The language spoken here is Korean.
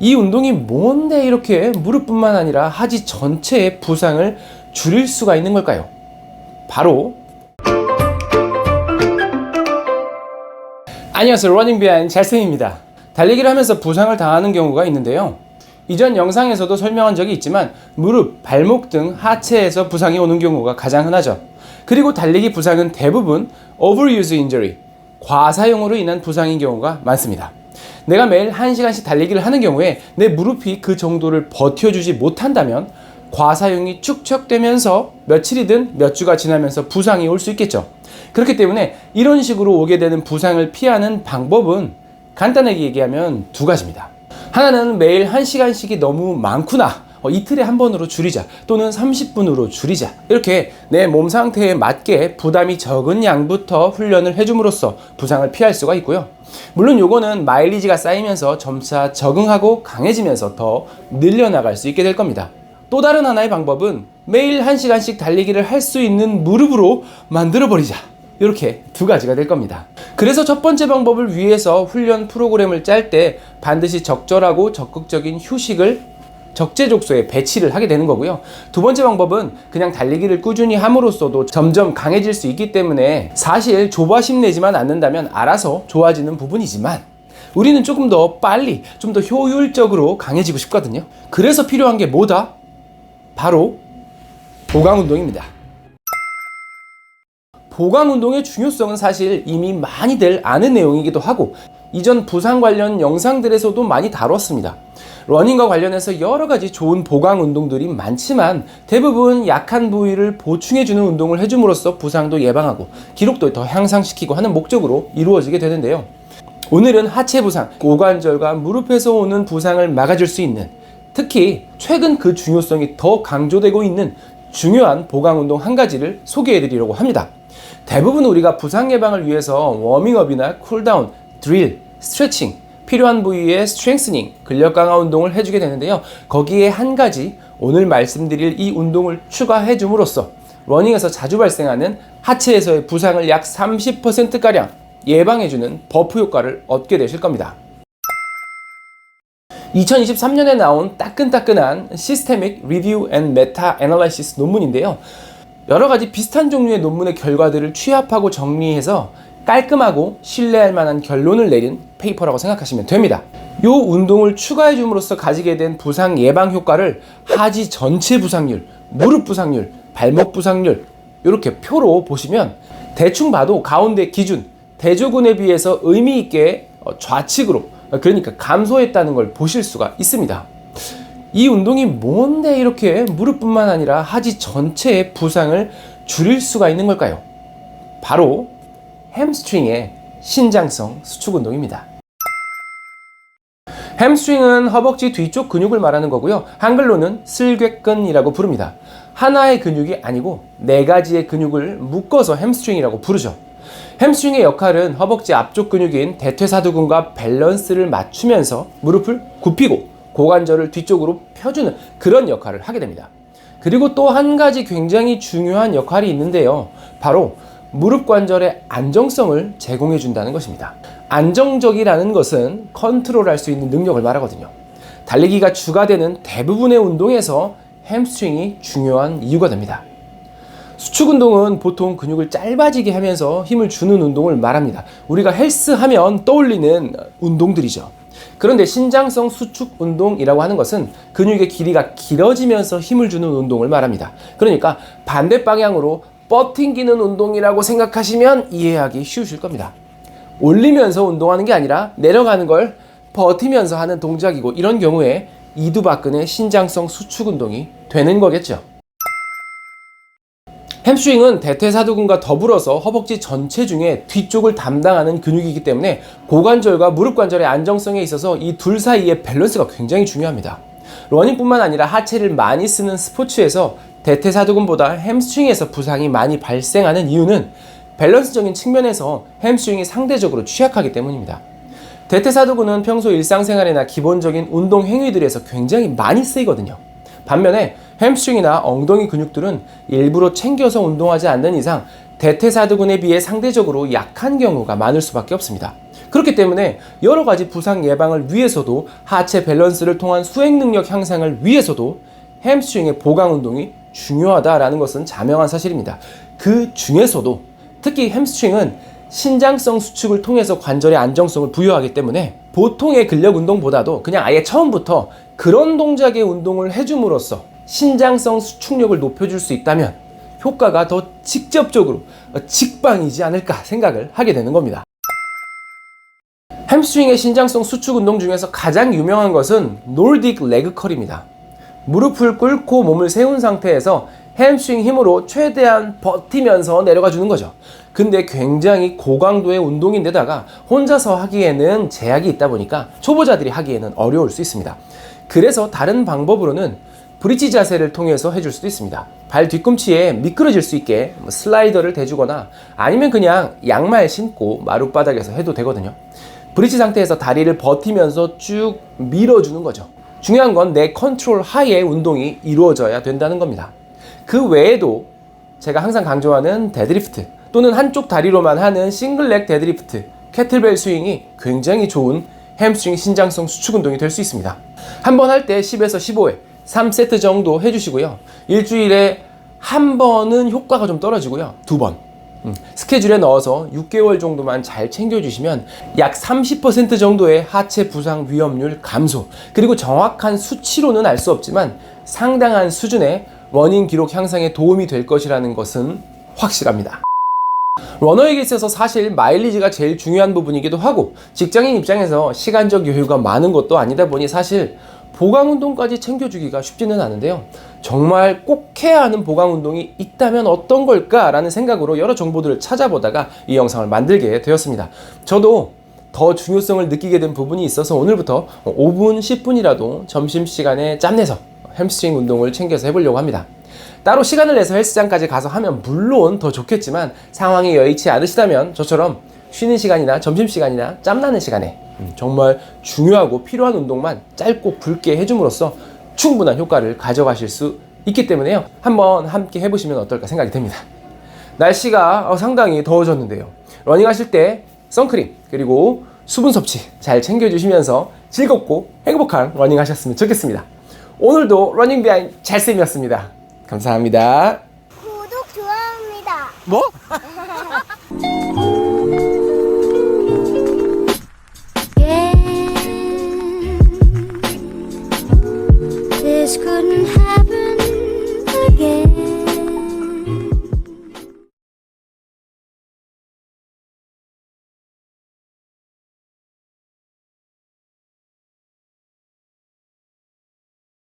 이 운동이 뭔데 이렇게 무릎뿐만 아니라 하지 전체의 부상을 줄일 수가 있는 걸까요? 바로 안녕하세요, 러닝 비하인드 잘쌤입니다. 달리기를 하면서 부상을 당하는 경우가 있는데요. 이전 영상에서도 설명한 적이 있지만 무릎, 발목 등 하체에서 부상이 오는 경우가 가장 흔하죠. 그리고 달리기 부상은 대부분 overuse injury, 과사용으로 인한 부상인 경우가 많습니다. 내가 매일 1시간씩 달리기를 하는 경우에 내 무릎이 그 정도를 버텨주지 못한다면 과사용이 축적되면서 며칠이든 몇 주가 지나면서 부상이 올 수 있겠죠. 그렇기 때문에 이런 식으로 오게 되는 부상을 피하는 방법은 간단하게 얘기하면 두 가지입니다. 하나는 매일 1시간씩이 너무 많구나, 이틀에 한 번으로 줄이자, 또는 30분으로 줄이자, 이렇게 내 몸 상태에 맞게 부담이 적은 양부터 훈련을 해줌으로써 부상을 피할 수가 있고요. 물론 요거는 마일리지가 쌓이면서 점차 적응하고 강해지면서 더 늘려나갈 수 있게 될 겁니다. 또 다른 하나의 방법은 매일 1시간씩 달리기를 할 수 있는 무릎으로 만들어버리자, 이렇게 두 가지가 될 겁니다. 그래서 첫 번째 방법을 위해서 훈련 프로그램을 짤 때 반드시 적절하고 적극적인 휴식을 적재적소에 배치를 하게 되는 거고요. 두 번째 방법은 그냥 달리기를 꾸준히 함으로써도 점점 강해질 수 있기 때문에 사실 조바심 내지만 않는다면 알아서 좋아지는 부분이지만 우리는 조금 더 빨리, 좀 더 효율적으로 강해지고 싶거든요. 그래서 필요한 게 뭐다? 바로 보강운동입니다. 보강운동의 중요성은 사실 이미 많이들 아는 내용이기도 하고 이전 부상 관련 영상들에서도 많이 다뤘습니다. 러닝과 관련해서 여러가지 좋은 보강 운동들이 많지만 대부분 약한 부위를 보충해주는 운동을 해줌으로써 부상도 예방하고 기록도 더 향상시키고 하는 목적으로 이루어지게 되는데요. 오늘은 하체 부상, 고관절과 무릎에서 오는 부상을 막아줄 수 있는, 특히 최근 그 중요성이 더 강조되고 있는 중요한 보강 운동 한 가지를 소개해드리려고 합니다. 대부분 우리가 부상 예방을 위해서 워밍업이나 쿨다운, 드릴, 스트레칭, 필요한 부위의 스트렝스닝, 근력 강화 운동을 해주게 되는데요. 거기에 한 가지 오늘 말씀드릴 이 운동을 추가해 줌으로써 러닝에서 자주 발생하는 하체에서의 부상을 약 30%가량 예방해주는 버프 효과를 얻게 되실 겁니다. 2023년에 나온 따끈따끈한 Systemic Review and Meta-Analysis 논문인데요. 여러가지 비슷한 종류의 논문의 결과들을 취합하고 정리해서 깔끔하고 신뢰할 만한 결론을 내린 페이퍼라고 생각하시면 됩니다. 이 운동을 추가해 줌으로써 가지게 된 부상 예방 효과를 하지 전체 부상률, 무릎 부상률, 발목 부상률 이렇게 표로 보시면 대충 봐도 가운데 기준, 대조군에 비해서 의미 있게 좌측으로, 그러니까 감소했다는 걸 보실 수가 있습니다. 이 운동이 뭔데 이렇게 무릎뿐만 아니라 하지 전체의 부상을 줄일 수가 있는 걸까요? 바로 햄스트링의 신장성 수축 운동입니다. 햄스트링은 허벅지 뒤쪽 근육을 말하는 거고요. 한글로는 슬궤근이라고 부릅니다. 하나의 근육이 아니고 4가지의 근육을 묶어서 햄스트링이라고 부르죠. 햄스트링의 역할은 허벅지 앞쪽 근육인 대퇴사두근과 밸런스를 맞추면서 무릎을 굽히고 고관절을 뒤쪽으로 펴주는 그런 역할을 하게 됩니다. 그리고 또 한 가지 굉장히 중요한 역할이 있는데요. 바로 무릎 관절의 안정성을 제공해 준다는 것입니다. 안정적이라는 것은 컨트롤할 수 있는 능력을 말하거든요. 달리기가 주가 되는 대부분의 운동에서 햄스트링이 중요한 이유가 됩니다. 수축 운동은 보통 근육을 짧아지게 하면서 힘을 주는 운동을 말합니다. 우리가 헬스 하면 떠올리는 운동들이죠. 그런데 신장성 수축 운동이라고 하는 것은 근육의 길이가 길어지면서 힘을 주는 운동을 말합니다. 그러니까 반대 방향으로 버팅기는 운동이라고 생각하시면 이해하기 쉬우실 겁니다. 올리면서 운동하는 게 아니라 내려가는 걸 버티면서 하는 동작이고, 이런 경우에 이두박근의 신장성 수축 운동이 되는 거겠죠. 햄스트링은 대퇴사두근과 더불어서 허벅지 전체 중에 뒤쪽을 담당하는 근육이기 때문에 고관절과 무릎 관절의 안정성에 있어서 이 둘 사이의 밸런스가 굉장히 중요합니다. 러닝뿐만 아니라 하체를 많이 쓰는 스포츠에서 대퇴사두근보다 햄스트링에서 부상이 많이 발생하는 이유는 밸런스적인 측면에서 햄스트링이 상대적으로 취약하기 때문입니다. 대퇴사두근은 평소 일상생활이나 기본적인 운동 행위들에서 굉장히 많이 쓰이거든요. 반면에 햄스트링이나 엉덩이 근육들은 일부러 챙겨서 운동하지 않는 이상 대퇴사두근에 비해 상대적으로 약한 경우가 많을 수밖에 없습니다. 그렇기 때문에 여러 가지 부상 예방을 위해서도 하체 밸런스를 통한 수행 능력 향상을 위해서도 햄스트링의 보강 운동이 중요하다라는 것은 자명한 사실입니다. 그 중에서도 특히 햄스트링은 신장성 수축을 통해서 관절의 안정성을 부여하기 때문에 보통의 근력 운동보다도 그냥 아예 처음부터 그런 동작의 운동을 해줌으로써 신장성 수축력을 높여줄 수 있다면 효과가 더 직접적으로 직방이지 않을까 생각을 하게 되는 겁니다. 햄스트링의 신장성 수축 운동 중에서 가장 유명한 것은 노르딕 레그 컬입니다. 무릎을 꿇고 몸을 세운 상태에서 햄스트링 힘으로 최대한 버티면서 내려가 주는 거죠. 근데 굉장히 고강도의 운동인데다가 혼자서 하기에는 제약이 있다 보니까 초보자들이 하기에는 어려울 수 있습니다. 그래서 다른 방법으로는 브릿지 자세를 통해서 해줄 수도 있습니다. 발 뒤꿈치에 미끄러질 수 있게 슬라이더를 대주거나 아니면 그냥 양말 신고 마룻바닥에서 해도 되거든요. 브릿지 상태에서 다리를 버티면서 쭉 밀어주는 거죠. 중요한 건 내 컨트롤 하에 운동이 이루어져야 된다는 겁니다. 그 외에도 제가 항상 강조하는 데드리프트 또는 한쪽 다리로만 하는 싱글렉 데드리프트, 캐틀벨 스윙이 굉장히 좋은 햄스트링 신장성 수축 운동이 될 수 있습니다. 한 번 할 때 10에서 15회, 3세트 정도 해주시고요. 일주일에 한 번은 효과가 좀 떨어지고요. 2번. 스케줄에 넣어서 6개월 정도만 잘 챙겨주시면 약 30% 정도의 하체 부상 위험률 감소, 그리고 정확한 수치로는 알 수 없지만 상당한 수준의 러닝 기록 향상에 도움이 될 것이라는 것은 확실합니다. 러너에게 있어서 사실 마일리지가 제일 중요한 부분이기도 하고 직장인 입장에서 시간적 여유가 많은 것도 아니다 보니 사실 보강 운동까지 챙겨주기가 쉽지는 않은데요. 정말 꼭 해야 하는 보강 운동이 있다면 어떤 걸까? 라는 생각으로 여러 정보들을 찾아보다가 이 영상을 만들게 되었습니다. 저도 더 중요성을 느끼게 된 부분이 있어서 오늘부터 5분, 10분이라도 점심시간에 짬내서 햄스트링 운동을 챙겨서 해보려고 합니다. 따로 시간을 내서 헬스장까지 가서 하면 물론 더 좋겠지만 상황이 여의치 않으시다면 저처럼 쉬는 시간이나 점심시간이나 짬나는 시간에 정말 중요하고 필요한 운동만 짧고 굵게 해줌으로써 충분한 효과를 가져가실 수 있기 때문에요. 한번 함께 해보시면 어떨까 생각이 듭니다. 날씨가 상당히 더워졌는데요. 러닝하실 때 선크림 그리고 수분 섭취 잘 챙겨주시면서 즐겁고 행복한 러닝 하셨으면 좋겠습니다. 오늘도 러닝 비하인드 잘쌤이었습니다. 감사합니다. 구독, 좋아합니다. 뭐? This couldn't